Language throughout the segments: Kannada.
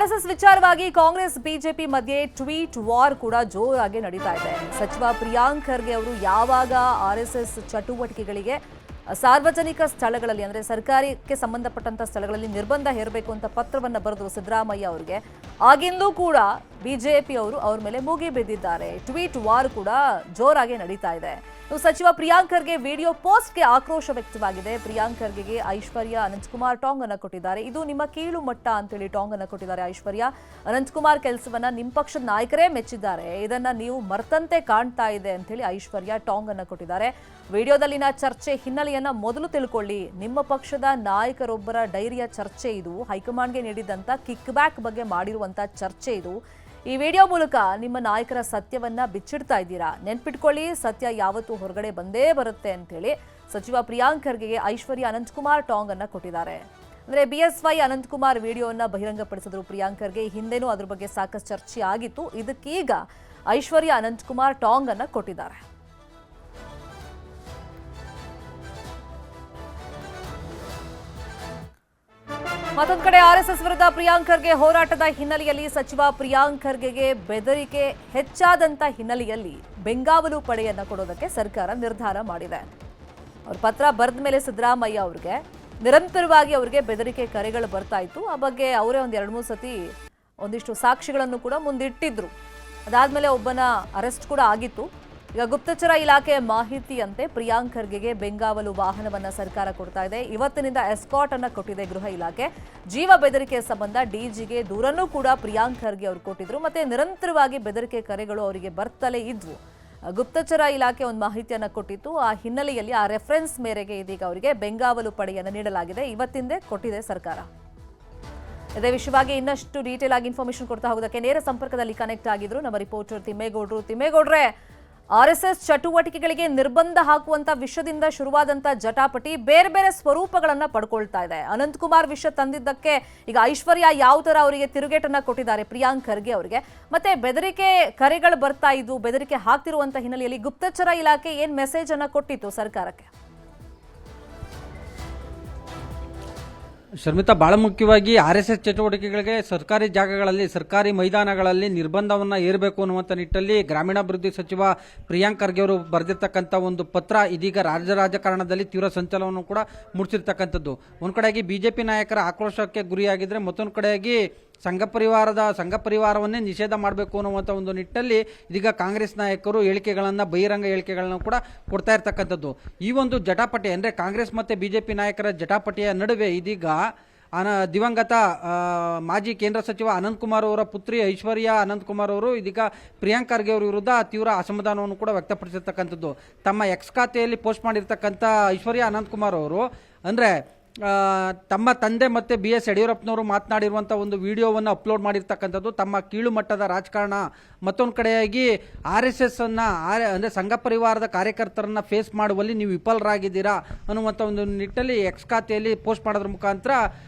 ಆರ್ಎಸ್ಎಸ್ ವಿಚಾರವಾಗಿ ಕಾಂಗ್ರೆಸ್ ಬಿಜೆಪಿ ಮಧ್ಯೆ ಟ್ವೀಟ್ ವಾರ್ ಕೂಡ ಜೋರಾಗಿ ನಡೀತಾ ಇದೆ. ಸಚಿವ ಪ್ರಿಯಾಂಕ್ ಖರ್ಗೆ ಅವರು ಯಾವಾಗ ಆರ್ಎಸ್ಎಸ್ ಚಟುವಟಿಕೆಗಳಿಗೆ ಸಾರ್ವಜನಿಕ ಸ್ಥಳಗಳಲ್ಲಿ ಅಂದ್ರೆ ಸರ್ಕಾರಕ್ಕೆ ಸಂಬಂಧಪಟ್ಟಂತ ಸ್ಥಳಗಳಲ್ಲಿ ನಿರ್ಬಂಧ ಹೇರಬೇಕು ಅಂತ ಪತ್ರವನ್ನು ಬರೆದ್ರು ಸಿದ್ದರಾಮಯ್ಯ ಅವರಿಗೆ, ಆಗಿಂದೂ ಕೂಡ ಬಿಜೆಪಿ ಅವರು ಅವ್ರ ಮೇಲೆ ಮೂಗಿ ಬಿದ್ದಿದ್ದಾರೆ. ಟ್ವೀಟ್ ವಾರ್ ಕೂಡ ಜೋರಾಗಿ ನಡೀತಾ ಇದೆ. ಸಚಿವ ಪ್ರಿಯಾಂಕ್ ಖರ್ಗೆ ವಿಡಿಯೋ ಪೋಸ್ಟ್ಗೆ ಆಕ್ರೋಶ ವ್ಯಕ್ತವಾಗಿದೆ. ಪ್ರಿಯಾಂಕ್ ಖರ್ಗೆಗೆ ಐಶ್ವರ್ಯ ಅನಂತಕುಮಾರ್ ಟಾಂಗ್ ಅನ್ನು ಕೊಟ್ಟಿದ್ದಾರೆ. ಇದು ನಿಮ್ಮ ಕೀಳು ಮಟ್ಟ ಅಂತೇಳಿ ಟಾಂಗ್ ಅನ್ನು ಕೊಟ್ಟಿದ್ದಾರೆ ಐಶ್ವರ್ಯ. ಅನಂತಕುಮಾರ್ ಕೆಲಸವನ್ನ ನಿಮ್ಮ ಪಕ್ಷದ ನಾಯಕರೇ ಮೆಚ್ಚಿದ್ದಾರೆ, ಇದನ್ನ ನೀವು ಮರ್ತಂತೆ ಕಾಣ್ತಾ ಇದೆ ಅಂತೇಳಿ ಐಶ್ವರ್ಯ ಟಾಂಗ್ ಅನ್ನು ಕೊಟ್ಟಿದ್ದಾರೆ. ವಿಡಿಯೋದಲ್ಲಿನ ಚರ್ಚೆ ಹಿನ್ನೆಲೆಯನ್ನ ಮೊದಲು ತಿಳ್ಕೊಳ್ಳಿ. ನಿಮ್ಮ ಪಕ್ಷದ ನಾಯಕರೊಬ್ಬರ ಡೈರಿಯ ಚರ್ಚೆ ಇದು. ಹೈಕಮಾಂಡ್ಗೆ ನೀಡಿದಂತ ಕಿಕ್ ಬ್ಯಾಕ್ ಬಗ್ಗೆ ಮಾಡಿರುವಂತ ಚರ್ಚೆ ಇದು. ಈ ವಿಡಿಯೋ ಮೂಲಕ ನಿಮ್ಮ ನಾಯಕರ ಸತ್ಯವನ್ನ ಬಿಚ್ಚಿಡ್ತಾ ಇದ್ದೀರಾ. ನೆನ್ಪಿಟ್ಕೊಳ್ಳಿ, ಸತ್ಯ ಯಾವತ್ತೂ ಹೊರಗಡೆ ಬಂದೇ ಬರುತ್ತೆ ಅಂತೇಳಿ ಸಚಿವ ಪ್ರಿಯಾಂಕ್ ಖರ್ಗೆಗೆ ಐಶ್ವರ್ಯ ಅನಂತಕುಮಾರ್ ಟಾಂಗ್ ಅನ್ನ ಕೊಟ್ಟಿದ್ದಾರೆ. ಅಂದ್ರೆ BSY ಅನಂತಕುಮಾರ್ ವಿಡಿಯೋವನ್ನ ಬಹಿರಂಗಪಡಿಸಿದ್ರು ಪ್ರಿಯಾಂಕ್ ಖರ್ಗೆ. ಹಿಂದೆನೂ ಅದ್ರ ಬಗ್ಗೆ ಸಾಕಷ್ಟು ಚರ್ಚೆ ಆಗಿತ್ತು. ಇದಕ್ಕೀಗ ಐಶ್ವರ್ಯ ಅನಂತಕುಮಾರ್ ಟಾಂಗ್ ಅನ್ನ ಕೊಟ್ಟಿದ್ದಾರೆ. ಮತ್ತೊಂದು ಕಡೆ ಆರ್ಎಸ್ಎಸ್ ವಿರುದ್ಧ ಪ್ರಿಯಾಂಕ್ ಖರ್ಗೆ ಹೋರಾಟದ ಹಿನ್ನೆಲೆಯಲ್ಲಿ ಸಚಿವ ಪ್ರಿಯಾಂಕ್ ಖರ್ಗೆಗೆ ಬೆದರಿಕೆ ಹೆಚ್ಚಾದಂತ ಹಿನ್ನೆಲೆಯಲ್ಲಿ ಬೆಂಗಾವಲು ಪಡೆಯನ್ನ ಕೊಡೋದಕ್ಕೆ ಸರ್ಕಾರ ನಿರ್ಧಾರ ಮಾಡಿದೆ. ಅವ್ರ ಪತ್ರ ಬರೆದ ಮೇಲೆ ಸಿದ್ದರಾಮಯ್ಯ ಅವ್ರಿಗೆ ನಿರಂತರವಾಗಿ ಅವರಿಗೆ ಬೆದರಿಕೆ ಕರೆಗಳು ಬರ್ತಾ ಇತ್ತು. ಆ ಬಗ್ಗೆ ಅವರೇ ಒಂದು 2-3 ಸತಿ ಒಂದಿಷ್ಟು ಸಾಕ್ಷಿಗಳನ್ನು ಕೂಡ ಮುಂದಿಟ್ಟಿದ್ರು. ಅದಾದ್ಮೇಲೆ ಒಬ್ಬನ ಅರೆಸ್ಟ್ ಕೂಡ ಆಗಿತ್ತು. ಈಗ ಗುಪ್ತಚರ ಇಲಾಖೆ ಮಾಹಿತಿಯಂತೆ ಪ್ರಿಯಾಂಕ್ ಖರ್ಗೆಗೆ ಬೆಂಗಾವಲು ವಾಹನವನ್ನ ಸರ್ಕಾರ ಕೊಡ್ತಾ ಇದೆ. ಇವತ್ತಿನಿಂದ ಎಸ್ಕಾಟ್ ಅನ್ನ ಕೊಟ್ಟಿದೆ ಗೃಹ ಇಲಾಖೆ. ಜೀವ ಬೆದರಿಕೆ ಸಂಬಂಧ DGಗೆ ದೂರನ್ನೂ ಕೂಡ ಪ್ರಿಯಾಂಕ್ ಖರ್ಗೆ ಅವರು ಕೊಟ್ಟಿದ್ರು. ಮತ್ತೆ ನಿರಂತರವಾಗಿ ಬೆದರಿಕೆ ಕರೆಗಳು ಅವರಿಗೆ ಬರ್ತಲೇ ಇದ್ವು. ಗುಪ್ತಚರ ಇಲಾಖೆ ಒಂದು ಮಾಹಿತಿಯನ್ನ ಕೊಟ್ಟಿತ್ತು. ಆ ಹಿನ್ನೆಲೆಯಲ್ಲಿ ಆ ರೆಫರೆನ್ಸ್ ಮೇರೆಗೆ ಇದೀಗ ಅವರಿಗೆ ಬೆಂಗಾವಲು ಪಡೆಯನ್ನು ನೀಡಲಾಗಿದೆ. ಇವತ್ತಿಂದೇ ಕೊಟ್ಟಿದೆ ಸರ್ಕಾರ. ಇದೇ ವಿಷಯವಾಗಿ ಇನ್ನಷ್ಟು ಡೀಟೇಲ್ ಆಗಿ ಇನ್ಫಾರ್ಮೇಶನ್ ಕೊಡ್ತಾ ಹೋಗೋದಕ್ಕೆ ನೇರ ಸಂಪರ್ಕದಲ್ಲಿ ಕನೆಕ್ಟ್ ಆಗಿದ್ರು ನಮ್ಮ ರಿಪೋರ್ಟರ್ ತಿಮ್ಮೇಗೌಡರು. ತಿಮ್ಮೇಗೌಡ್ರೆ, ಆರ್ಎಸ್ಎಸ್ ಚಟುವಟಿಕೆಗಳಿಗೆ ನಿರ್ಬಂಧ ಹಾಕುವಂತ ವಿಷಯದಿಂದ ಶುರುವಾದಂತ ಜಟಾಪಟಿ ಬೇರೆ ಬೇರೆ ಸ್ವರೂಪಗಳನ್ನ ಪಡ್ಕೊಳ್ತಾ ಇದೆ. ಅನಂತಕುಮಾರ್ ವಿಷಯ ತಂದಿದ್ದಕ್ಕೆ ಈಗ ಐಶ್ವರ್ಯ ಯಾವ ತರ ಅವರಿಗೆ ತಿರುಗೇಟನ್ನ ಕೊಟ್ಟಿದ್ದಾರೆ ಪ್ರಿಯಾಂಕ್ ಖರ್ಗೆ ಅವರಿಗೆ, ಮತ್ತೆ ಬೆದರಿಕೆ ಕರೆಗಳು ಬರ್ತಾ ಇದ್ದು ಬೆದರಿಕೆ ಹಾಕ್ತಿರುವಂತ ಹಿನ್ನೆಲೆಯಲ್ಲಿ ಗುಪ್ತಚರ ಇಲಾಖೆ ಏನ್ ಮೆಸೇಜ್ ಅನ್ನ ಕೊಟ್ಟಿತ್ತು ಸರ್ಕಾರಕ್ಕೆ? ಶರ್ಮಿತಾ, ಬಹಳ ಮುಖ್ಯವಾಗಿ RSS ಚಟುವಟಿಕೆಗಳಿಗೆ ಸರ್ಕಾರಿ ಜಾಗಗಳಲ್ಲಿ, ಸರ್ಕಾರಿ ಮೈದಾನಗಳಲ್ಲಿ ನಿರ್ಬಂಧವನ್ನು ಹೇರಬೇಕು ಅನ್ನುವಂಥ ನಿಟ್ಟಲ್ಲಿ ಗ್ರಾಮೀಣಾಭಿವೃದ್ಧಿ ಸಚಿವ ಪ್ರಿಯಾಂಕ್ ಖರ್ಗೆ ಅವರು ಬರೆದಿರ್ತಕ್ಕಂಥ ಒಂದು ಪತ್ರ ಇದೀಗ ರಾಜ್ಯ ರಾಜಕಾರಣದಲ್ಲಿ ತೀವ್ರ ಸಂಚಲನವನ್ನು ಕೂಡ ಮೂಡಿಸಿರ್ತಕ್ಕಂಥದ್ದು. ಒಂದು ಕಡೆಯಾಗಿ ಬಿಜೆಪಿ ನಾಯಕರ ಆಕ್ರೋಶಕ್ಕೆ ಗುರಿಯಾಗಿದ್ರೆ, ಮತ್ತೊಂದು ಕಡೆಯಾಗಿ ಸಂಘ ಪರಿವಾರವನ್ನೇ ನಿಷೇಧ ಮಾಡಬೇಕು ಅನ್ನುವಂಥ ಒಂದು ನಿಟ್ಟಲ್ಲಿ ಇದೀಗ ಕಾಂಗ್ರೆಸ್ ನಾಯಕರು ಬಹಿರಂಗ ಹೇಳಿಕೆಗಳನ್ನು ಕೂಡ ಕೊಡ್ತಾ ಇರ್ತಕ್ಕಂಥದ್ದು. ಈ ಒಂದು ಜಟಾಪಟಿ ಅಂದರೆ ಕಾಂಗ್ರೆಸ್ ಮತ್ತು ಬಿಜೆಪಿ ನಾಯಕರ ಜಟಾಪಟಿಯ ನಡುವೆ ಇದೀಗ ದಿವಂಗತ ಮಾಜಿ ಕೇಂದ್ರ ಸಚಿವ ಅನಂತಕುಮಾರ್ ಅವರ ಪುತ್ರಿ ಐಶ್ವರ್ಯ ಅನಂತಕುಮಾರ್ ಅವರು ಇದೀಗ ಪ್ರಿಯಾಂಕ್ ಖರ್ಗೆ ಅವರ ವಿರುದ್ಧ ತೀವ್ರ ಅಸಮಾಧಾನವನ್ನು ಕೂಡ ವ್ಯಕ್ತಪಡಿಸಿರ್ತಕ್ಕಂಥದ್ದು. ತಮ್ಮ ಎಕ್ಸ್ ಖಾತೆಯಲ್ಲಿ ಪೋಸ್ಟ್ ಮಾಡಿರ್ತಕ್ಕಂಥ ಐಶ್ವರ್ಯ ಅನಂತಕುಮಾರ್ ಅವರು ಅಂದರೆ ತಮ್ಮ ತಂದೆ ಮತ್ತು BS ಯಡಿಯೂರಪ್ಪನವರು ಮಾತನಾಡಿರುವಂಥ ಒಂದು ವಿಡಿಯೋವನ್ನು ಅಪ್ಲೋಡ್ ಮಾಡಿರ್ತಕ್ಕಂಥದ್ದು. ತಮ್ಮ ಕೀಳು ಮಟ್ಟದ ರಾಜಕಾರಣ, ಮತ್ತೊಂದು ಕಡೆಯಾಗಿ RSS ಅಂದರೆ ಸಂಘ ಪರಿವಾರದ ಕಾರ್ಯಕರ್ತರನ್ನ ಫೇಸ್ ಮಾಡುವಲ್ಲಿ ನೀವು ವಿಫಲರಾಗಿದ್ದೀರಾ ಅನ್ನುವಂಥ ಒಂದು ನಿಟ್ಟಲ್ಲಿ ಎಕ್ಸ್ ಖಾತೆಯಲ್ಲಿ ಪೋಸ್ಟ್ ಮಾಡೋದ್ರ ಮುಖಾಂತರ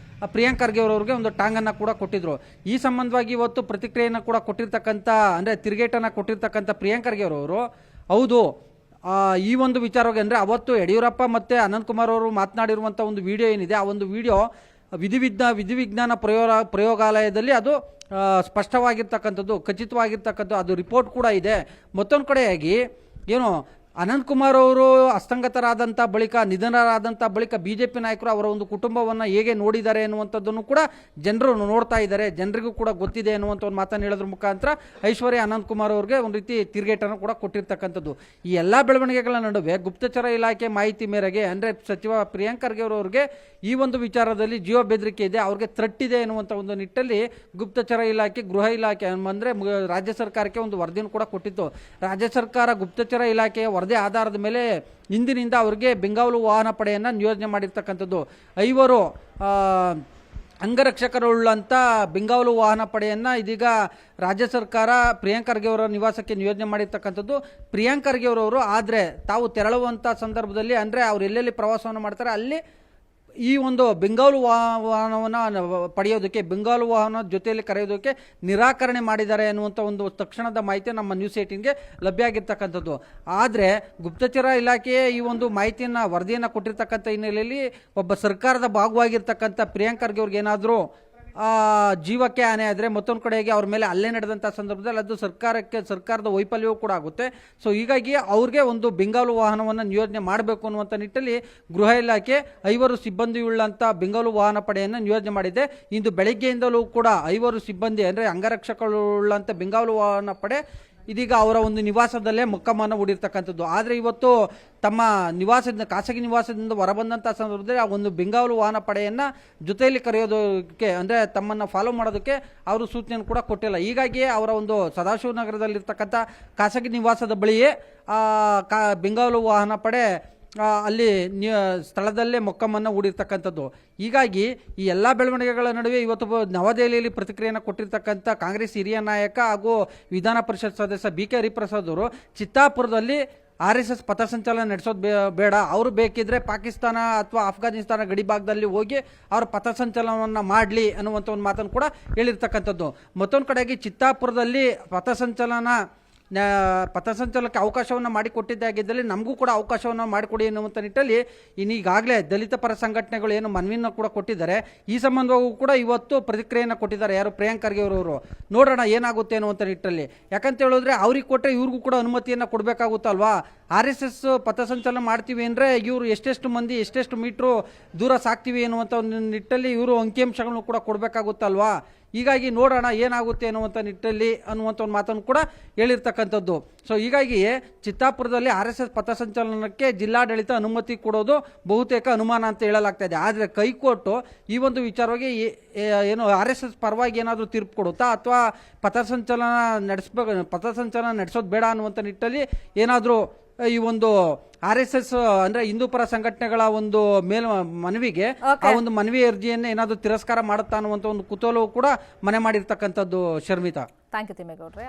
ಪ್ರಿಯಾಂಕ್ ಖರ್ಗೆ ಅವರವ್ರಿಗೆ ಒಂದು ಟಾಂಗನ್ನು ಕೂಡ ಕೊಟ್ಟಿದ್ರು. ಈ ಸಂಬಂಧವಾಗಿ ಇವತ್ತು ಪ್ರತಿಕ್ರಿಯೆಯನ್ನು ಕೂಡ ಕೊಟ್ಟಿರ್ತಕ್ಕಂಥ ಅಂದರೆ ತಿರುಗೇಟನ್ನು ಕೊಟ್ಟಿರ್ತಕ್ಕಂಥ ಪ್ರಿಯಾಂಕ್ ಖರ್ಗೆ ಅವರವರು, ಹೌದು ಈ ಒಂದು ವಿಚಾರವಾಗಿ ಅಂದರೆ ಅವತ್ತು ಯಡಿಯೂರಪ್ಪ ಮತ್ತು ಅನಂತಕುಮಾರ್ ಅವರು ಮಾತನಾಡಿರುವಂಥ ಒಂದು ವಿಡಿಯೋ ಏನಿದೆ, ಆ ಒಂದು ವಿಡಿಯೋ ವಿಧಿವಿಜ್ಞಾನ ಪ್ರಯೋಗಾಲಯದಲ್ಲಿ ಅದು ಸ್ಪಷ್ಟವಾಗಿರ್ತಕ್ಕಂಥದ್ದು, ಖಚಿತವಾಗಿರ್ತಕ್ಕಂಥದ್ದು, ಅದು ರಿಪೋರ್ಟ್ ಕೂಡ ಇದೆ. ಮತ್ತೊಂದು ಕಡೆಯಾಗಿ ಏನು ಅನಂತಕುಮಾರ್ ಅವರು ಅಸ್ತಂಗತರಾದಂಥ ಬಳಿಕ, ನಿಧನರಾದಂಥ ಬಳಿಕ ಬಿಜೆಪಿ ನಾಯಕರು ಅವರ ಒಂದು ಕುಟುಂಬವನ್ನು ಹೇಗೆ ನೋಡಿದ್ದಾರೆ ಅನ್ನುವಂಥದ್ದನ್ನು ಕೂಡ ಜನರು ನೋಡ್ತಾ ಇದ್ದಾರೆ, ಜನರಿಗೂ ಕೂಡ ಗೊತ್ತಿದೆ ಅನ್ನುವಂಥ ಒಂದು ಮಾತನ್ನು ಹೇಳೋದ್ರ ಮುಖಾಂತರ ಐಶ್ವರ್ಯ ಅನಂತಕುಮಾರ್ ಅವ್ರಿಗೆ ಒಂದು ರೀತಿ ತಿರುಗೇಟನ್ನು ಕೂಡ ಕೊಟ್ಟಿರ್ತಕ್ಕಂಥದ್ದು. ಈ ಎಲ್ಲ ಬೆಳವಣಿಗೆಗಳ ನಡುವೆ ಗುಪ್ತಚರ ಇಲಾಖೆ ಮಾಹಿತಿ ಮೇರೆಗೆ ಅಂದರೆ ಸಚಿವ ಪ್ರಿಯಾಂಕ್ ಖರ್ಗೆ ಅವರವ್ರಿಗೆ ಈ ಒಂದು ವಿಚಾರದಲ್ಲಿ ಜೀವ ಬೆದರಿಕೆ ಇದೆ, ಅವ್ರಿಗೆ ಥ್ರೆಟ್ ಇದೆ ಎನ್ನುವಂಥ ಒಂದು ನಿಟ್ಟಲ್ಲಿ ಗುಪ್ತಚರ ಇಲಾಖೆ, ಗೃಹ ಇಲಾಖೆ ಅಂದರೆ ರಾಜ್ಯ ಸರ್ಕಾರಕ್ಕೆ ಒಂದು ವರದಿಯನ್ನು ಕೂಡ ಕೊಟ್ಟಿತ್ತು. ರಾಜ್ಯ ಸರ್ಕಾರ ಗುಪ್ತಚರ ಇಲಾಖೆಯ ವರದಿ ಆಧಾರದ ಮೇಲೆ ಇಂದಿನಿಂದ ಅವರಿಗೆ ಬೆಂಗಾವಲು ವಾಹನ ಪಡೆಯನ್ನು ನಿಯೋಜನೆ ಮಾಡಿರ್ತಕ್ಕಂಥದ್ದು. 5 ಅಂಗರಕ್ಷಕರುಳ್ಳಂಥ ಬೆಂಗಾವಲು ವಾಹನ ಪಡೆಯನ್ನು ಇದೀಗ ರಾಜ್ಯ ಸರ್ಕಾರ ಪ್ರಿಯಾಂಕ್ ಖರ್ಗೆ ಅವರ ನಿವಾಸಕ್ಕೆ ನಿಯೋಜನೆ ಮಾಡಿರ್ತಕ್ಕಂಥದ್ದು. ಪ್ರಿಯಾಂಕ್ ಖರ್ಗೆ ಅವರವರು ಆದರೆ ತಾವು ತೆರಳುವಂಥ ಸಂದರ್ಭದಲ್ಲಿ ಅಂದರೆ ಅವ್ರು ಎಲ್ಲೆಲ್ಲಿ ಪ್ರವಾಸವನ್ನು ಮಾಡ್ತಾರೆ ಅಲ್ಲಿ ಈ ಒಂದು ಬೆಂಗಾವಲು ವಾಹನವನ್ನು ಪಡೆಯೋದಕ್ಕೆ, ಬೆಂಗಾವಲು ವಾಹನ ಜೊತೆಯಲ್ಲಿ ಕರೆಯೋದಕ್ಕೆ ನಿರಾಕರಣೆ ಮಾಡಿದ್ದಾರೆ ಅನ್ನುವಂಥ ಒಂದು ತಕ್ಷಣದ ಮಾಹಿತಿ ನಮ್ಮ ನ್ಯೂಸ್ 18ಗೆ ಲಭ್ಯ ಆಗಿರ್ತಕ್ಕಂಥದ್ದು. ಆದರೆ ಗುಪ್ತಚರ ಇಲಾಖೆಯೇ ಈ ಒಂದು ಮಾಹಿತಿಯನ್ನು, ವರದಿಯನ್ನು ಕೊಟ್ಟಿರ್ತಕ್ಕಂಥ ಹಿನ್ನೆಲೆಯಲ್ಲಿ ಒಬ್ಬ ಸರ್ಕಾರದ ಭಾಗವಾಗಿರ್ತಕ್ಕಂಥ ಪ್ರಿಯಾಂಕ್ ಖರ್ಗೆ ಅವ್ರಿಗೆ ಏನಾದರೂ ಜೀವಕ್ಕೆ ಹಾನಿ ಆದರೆ ಮತ್ತೊಂದು ಕಡೆಗೆ ಅವ್ರ ಮೇಲೆ ಹಲ್ಲೆ ನಡೆದಂಥ ಸಂದರ್ಭದಲ್ಲಿ ಅದು ಸರ್ಕಾರದ ವೈಫಲ್ಯವೂ ಕೂಡ ಆಗುತ್ತೆ. ಸೊ ಹೀಗಾಗಿ ಅವ್ರಿಗೆ ಒಂದು ಬೆಂಗಾವಲು ವಾಹನವನ್ನು ನಿಯೋಜನೆ ಮಾಡಬೇಕು ಅನ್ನುವಂಥ ನಿಟ್ಟಲ್ಲಿ ಗೃಹ ಇಲಾಖೆ 5 ಸಿಬ್ಬಂದಿಯುಳ್ಳಂಥ ಬೆಂಗಾವಲು ವಾಹನ ಪಡೆಯನ್ನು ನಿಯೋಜನೆ ಮಾಡಿದೆ. ಇಂದು ಬೆಳಗ್ಗೆಯಿಂದಲೂ ಕೂಡ 5 ಸಿಬ್ಬಂದಿ ಅಂದರೆ ಅಂಗರಕ್ಷಕರುಳ್ಳಂಥ ಬೆಂಗಾವಲು ವಾಹನ ಪಡೆ ಇದೀಗ ಅವರ ಒಂದು ನಿವಾಸದಲ್ಲೇ ಮೊಕ್ಕಮನ್ನು ಹೂಡಿರ್ತಕ್ಕಂಥದ್ದು. ಆದರೆ ಇವತ್ತು ತಮ್ಮ ನಿವಾಸದಿಂದ ಖಾಸಗಿ ನಿವಾಸದಿಂದ ಹೊರಬಂದಂಥ ಸಂದರ್ಭದಲ್ಲಿ ಆ ಒಂದು ಬೆಂಗಾವಲು ವಾಹನ ಪಡೆಯನ್ನು ಜೊತೆಯಲ್ಲಿ ಕರೆಯೋದಕ್ಕೆ ಅಂದರೆ ತಮ್ಮನ್ನು ಫಾಲೋ ಮಾಡೋದಕ್ಕೆ ಅವರು ಸೂಚನೆಯನ್ನು ಕೂಡ ಕೊಟ್ಟಿಲ್ಲ. ಹೀಗಾಗಿ ಅವರ ಒಂದು ಸದಾಶಿವನಗರದಲ್ಲಿರ್ತಕ್ಕಂಥ ಖಾಸಗಿ ನಿವಾಸದ ಬಳಿಯೇ ಬೆಂಗಾವಲು ವಾಹನ ಪಡೆ ಅಲ್ಲಿ ಸ್ಥಳದಲ್ಲೇ ಮೊಕ್ಕಮನ್ನು ಹೂಡಿರ್ತಕ್ಕಂಥದ್ದು. ಹೀಗಾಗಿ ಈ ಎಲ್ಲ ಬೆಳವಣಿಗೆಗಳ ನಡುವೆ ಇವತ್ತು ನವದೆಹಲಿಯಲ್ಲಿ ಪ್ರತಿಕ್ರಿಯೆಯನ್ನು ಕೊಟ್ಟಿರ್ತಕ್ಕಂಥ ಕಾಂಗ್ರೆಸ್ ಹಿರಿಯ ನಾಯಕ ಹಾಗೂ ವಿಧಾನ ಪರಿಷತ್ ಸದಸ್ಯ BK ಹರಿಪ್ರಸಾದ್ ಅವರು ಚಿತ್ತಾಪುರದಲ್ಲಿ RSS ಪಥಸಂಚಲನ ನಡೆಸೋದು ಬೇಡ, ಅವರು ಬೇಕಿದ್ರೆ ಪಾಕಿಸ್ತಾನ ಅಥವಾ ಅಫ್ಘಾನಿಸ್ತಾನ ಗಡಿ ಭಾಗದಲ್ಲಿ ಹೋಗಿ ಅವರು ಪಥಸಂಚಲನವನ್ನು ಮಾಡಲಿ ಅನ್ನುವಂಥ ಒಂದು ಮಾತನ್ನು ಕೂಡ ಹೇಳಿರ್ತಕ್ಕಂಥದ್ದು. ಮತ್ತೊಂದು ಕಡೆಗೆ ಚಿತ್ತಾಪುರದಲ್ಲಿ ಪಥಸಂಚಲನಕ್ಕೆ ಅವಕಾಶವನ್ನು ಮಾಡಿಕೊಟ್ಟಿದ್ದಾಗಿದ್ದಲ್ಲಿ ನಮಗೂ ಕೂಡ ಅವಕಾಶವನ್ನು ಮಾಡಿಕೊಡಿ ಎನ್ನುವಂಥ ನಿಟ್ಟಲ್ಲಿ ಈಗಾಗಲೇ ದಲಿತ ಪರ ಸಂಘಟನೆಗಳು ಏನು ಮನವಿಯನ್ನು ಕೂಡ ಕೊಟ್ಟಿದ್ದಾರೆ. ಈ ಸಂಬಂಧವೂ ಕೂಡ ಇವತ್ತು ಪ್ರತಿಕ್ರಿಯೆಯನ್ನು ಕೊಟ್ಟಿದ್ದಾರೆ. ಯಾರು ಪ್ರಿಯಾಂಕ್ ಖರ್ಗೆ ಅವರು ನೋಡೋಣ ಏನಾಗುತ್ತೆ ಅನ್ನುವಂಥ ನಿಟ್ಟಲ್ಲಿ. ಯಾಕಂತ ಹೇಳಿದ್ರೆ ಅವ್ರಿಗೆ ಕೊಟ್ಟರೆ ಇವ್ರಿಗೂ ಕೂಡ ಅನುಮತಿಯನ್ನು ಕೊಡಬೇಕಾಗುತ್ತಲ್ವಾ. RSS ಪಥಸಂಚಲನ ಮಾಡ್ತೀವಿ ಅಂದರೆ ಇವರು ಎಷ್ಟೆಷ್ಟು ಮಂದಿ ಎಷ್ಟೆಷ್ಟು ಮೀಟ್ರು ದೂರ ಸಾಕ್ತೀವಿ ಅನ್ನುವಂಥ ಒಂದು ನಿಟ್ಟಲ್ಲಿ ಇವರು ಅಂಕಿಅಂಶಗಳನ್ನು ಕೂಡ ಕೊಡಬೇಕಾಗುತ್ತಲ್ವಾ. ಹೀಗಾಗಿ ನೋಡೋಣ ಏನಾಗುತ್ತೆ ಅನ್ನುವಂಥ ನಿಟ್ಟಲ್ಲಿ ಅನ್ನುವಂಥ ಒಂದು ಮಾತನ್ನು ಕೂಡ ಹೇಳಿರ್ತಕ್ಕಂಥದ್ದು. ಸೊ ಹೀಗಾಗಿ ಚಿತ್ತಾಪುರದಲ್ಲಿ RSS ಪಥಸಂಚಲನಕ್ಕೆ ಜಿಲ್ಲಾಡಳಿತ ಅನುಮತಿ ಕೊಡೋದು ಬಹುತೇಕ ಅನುಮಾನ ಅಂತ ಹೇಳಲಾಗ್ತಾ ಇದೆ. ಆದರೆ ಹೈಕೋರ್ಟ್ ಈ ಒಂದು ವಿಚಾರವಾಗಿ ಏನು RSS ಪರವಾಗಿ ಏನಾದರೂ ತೀರ್ಪು ಕೊಡುತ್ತಾ ಅಥವಾ ಪಥಸಂಚಲನ ನಡೆಸೋದು ಬೇಡ ಅನ್ನುವಂಥ ನಿಟ್ಟಲ್ಲಿ ಏನಾದರೂ ಈ ಒಂದು RSS ಅಂದ್ರೆ ಹಿಂದೂ ಪರ ಸಂಘಟನೆಗಳ ಒಂದು ಮನವಿಗೆ ಆ ಒಂದು ಮನವಿ ಅರ್ಜಿಯನ್ನು ಏನಾದರೂ ತಿರಸ್ಕಾರ ಮಾಡುತ್ತಾ ಅನ್ನುವಂಥ ಒಂದು ಕುತೂಹಲವೂ ಕೂಡ ಮನೆ ಮಾಡಿರ್ತಕ್ಕಂಥದ್ದು. Sharmita, thank you ತಿಮ್ಮೇಗೌಡ್ರೆ.